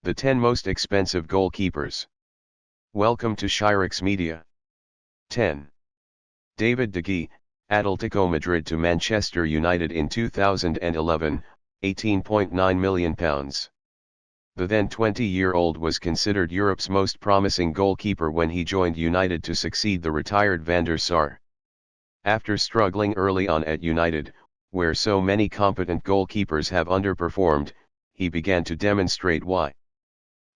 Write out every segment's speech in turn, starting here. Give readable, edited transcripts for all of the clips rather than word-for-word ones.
The 10 most expensive goalkeepers. Welcome to Shirix Media. 10. David De Gea, Atletico Madrid to Manchester United in 2011, £18.9 million. The then 20-year-old was considered Europe's most promising goalkeeper when he joined United to succeed the retired Van der Sar. After struggling early on at United, where so many competent goalkeepers have underperformed, he began to demonstrate why.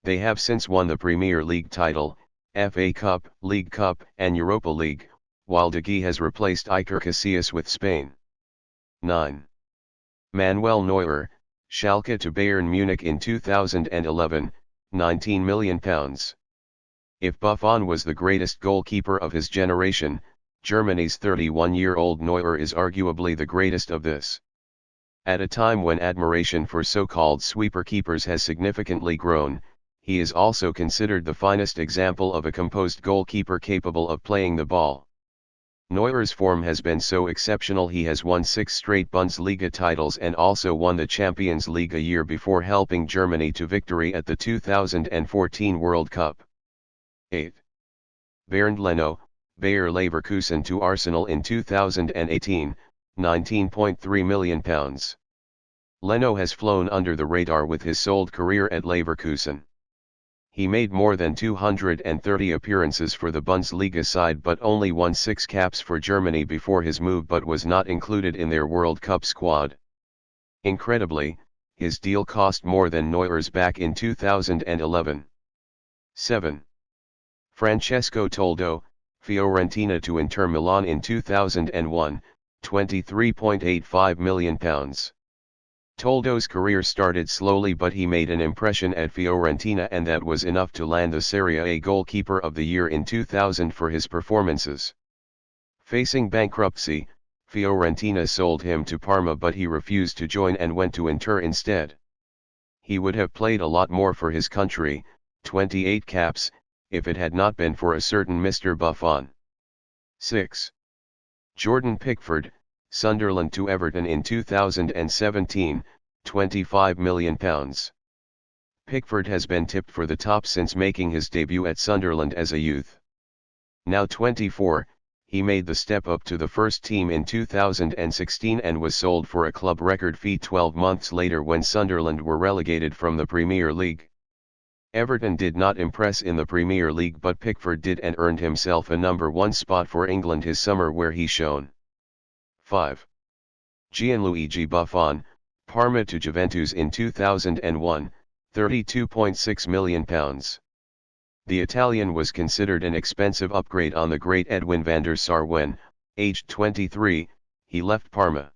They have since won the Premier League title, FA Cup, League Cup, and Europa League, while De Gea has replaced Iker Casillas with Spain. 9. Manuel Neuer, Schalke to Bayern Munich in 2011, £19 million. If Buffon was the greatest goalkeeper of his generation, Germany's 31-year-old Neuer is arguably the greatest of this. At a time when admiration for so-called sweeper keepers has significantly grown, he is also considered the finest example of a composed goalkeeper capable of playing the ball. Neuer's form has been so exceptional he has won 6 straight Bundesliga titles and also won the Champions League a year before helping Germany to victory at the 2014 World Cup. 8. Bernd Leno, Bayer Leverkusen to Arsenal in 2018, £19.3 million. Leno has flown under the radar with his solid career at Leverkusen. He made more than 230 appearances for the Bundesliga side but only won 6 caps for Germany before his move but was not included in their World Cup squad. Incredibly, his deal cost more than Neuer's back in 2011. 7. Francesco Toldo, Fiorentina to Inter Milan in 2001, £23.85 million. Toldo's career started slowly but he made an impression at Fiorentina and that was enough to land the Serie A Goalkeeper of the Year in 2000 for his performances. Facing bankruptcy, Fiorentina sold him to Parma but he refused to join and went to Inter instead. He would have played a lot more for his country, 28 caps, if it had not been for a certain Mr. Buffon. 6. Jordan Pickford, Sunderland to Everton in 2017, £25 million. Pickford has been tipped for the top since making his debut at Sunderland as a youth. Now 24, he made the step up to the first team in 2016 and was sold for a club record fee 12 months later when Sunderland were relegated from the Premier League. Everton did not impress in the Premier League but Pickford did and earned himself a number 1 spot for England his summer where he shone. 5. Gianluigi Buffon, Parma to Juventus in 2001, £32.6 million. The Italian was considered an expensive upgrade on the great Edwin van der Sar when, aged 23, he left Parma.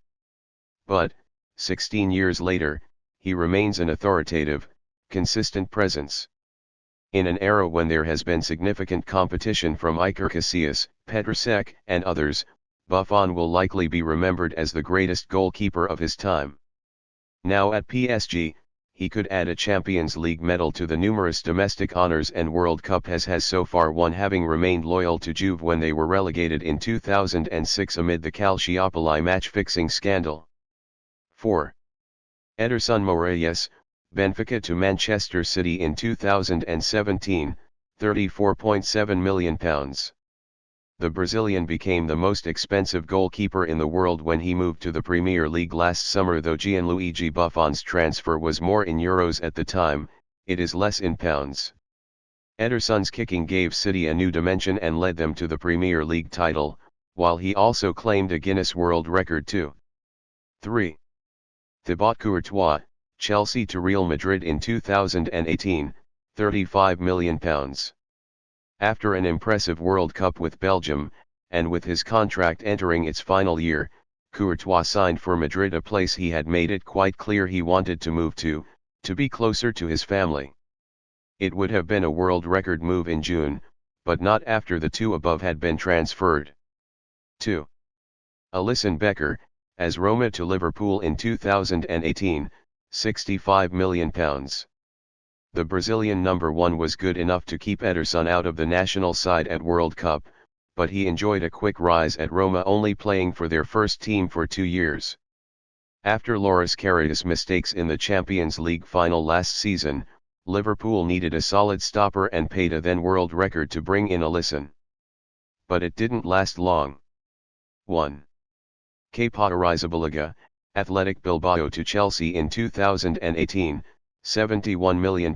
But, 16 years later, he remains an authoritative, consistent presence. In an era when there has been significant competition from Iker Casillas, Petr Cech, and others, Buffon will likely be remembered as the greatest goalkeeper of his time. Now at PSG, he could add a Champions League medal to the numerous domestic honours and World Cup has so far won, having remained loyal to Juve when they were relegated in 2006 amid the Calciopoli match-fixing scandal. 4. Ederson Moraes, Benfica to Manchester City in 2017, £34.7 million. The Brazilian became the most expensive goalkeeper in the world when he moved to the Premier League last summer. Though Gianluigi Buffon's transfer was more in euros at the time, it is less in pounds. Ederson's kicking gave City a new dimension and led them to the Premier League title, while he also claimed a Guinness World Record too. 3. Thibaut Courtois, Chelsea to Real Madrid in 2018, £35 million. After an impressive World Cup with Belgium, and with his contract entering its final year, Courtois signed for Madrid, a place he had made it quite clear he wanted to move to be closer to his family. It would have been a world record move in June, but not after the two above had been transferred. 2. Alisson Becker, as Roma to Liverpool in 2018, £65 million. The Brazilian number 1 was good enough to keep Ederson out of the national side at World Cup, but he enjoyed a quick rise at Roma, only playing for their first team for 2 years. After Loris Karius' mistakes in the Champions League final last season, Liverpool needed a solid stopper and paid a then world record to bring in Alisson. But it didn't last long. 1. Kepa Arrizabalaga, Athletic Bilbao to Chelsea in 2018, £71 million.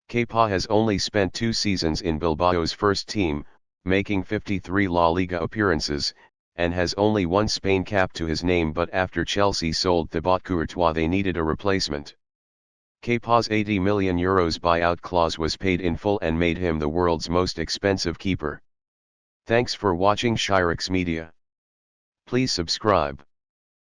Kepa has only spent 2 seasons in Bilbao's first team, making 53 La Liga appearances, and has only one Spain cap to his name, but after Chelsea sold Thibaut Courtois they needed a replacement. Kepa's €80 million buyout clause was paid in full and made him the world's most expensive keeper. Thanks for watching Shirix Media. Please subscribe.